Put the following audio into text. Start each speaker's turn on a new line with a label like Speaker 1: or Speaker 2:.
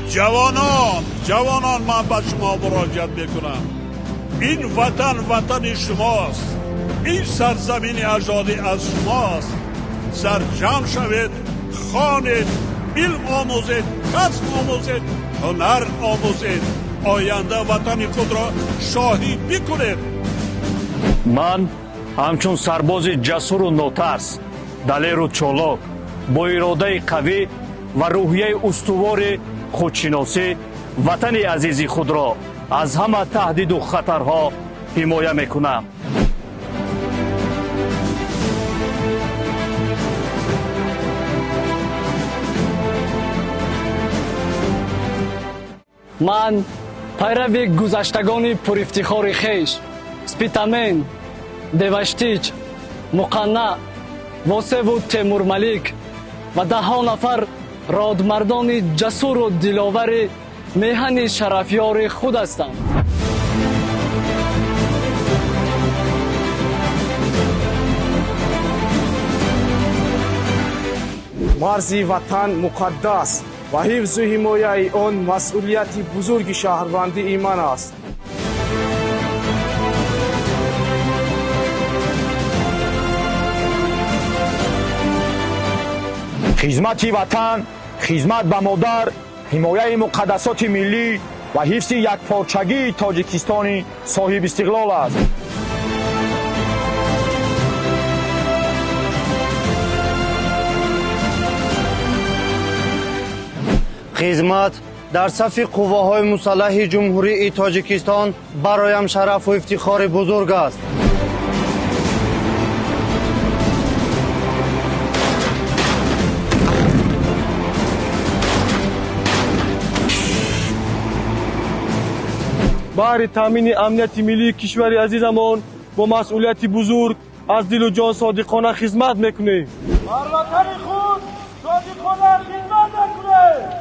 Speaker 1: جوانان من به شما مراجعت میکنم. این وطن شماست. این سرزمین اجدادی از شماست. سرجم شوید، خوانید، علم آموزید، کسب آموزید، هنر آموزید، آینده وطن خود را شاهی بکنید.
Speaker 2: من همچون سرباز جسور و نوترس، دلیر و چالاک با اراده قوی و روحیه استوار خودشناسی وطن عزیز خود را از همه تهدید و خطرها حمایه میکنم.
Speaker 3: من پیروی گذشتگان پرافتخار خیش سپیتامن، دیوشتیچ، مقنع، واسف و تیمور ملیک و ده ها نفر رادمردان جسور و دلاور میهن شرفیار خود هستم.
Speaker 4: مرزی وطن مقدس و حفظ و حمایه آن مسئولیت بزرگ شهروندی ایمان است.
Speaker 5: خدمت وطن، خدمت به مادر، حمایه مقدسات ملی و حفظ یکپارچگی تاجیکستان صاحب استقلال است.
Speaker 6: خدمت در صف قواهای مسلح جمهوری تاجیکستان برایم شرف و افتخار بزرگ است.
Speaker 4: برای تامین امنیت ملی کشور عزیزمان با مسئولیت بزرگ از دل و جان صادقانه خدمت میکنیم.
Speaker 7: بر وطن خود صادقانه خدمت میکنیم.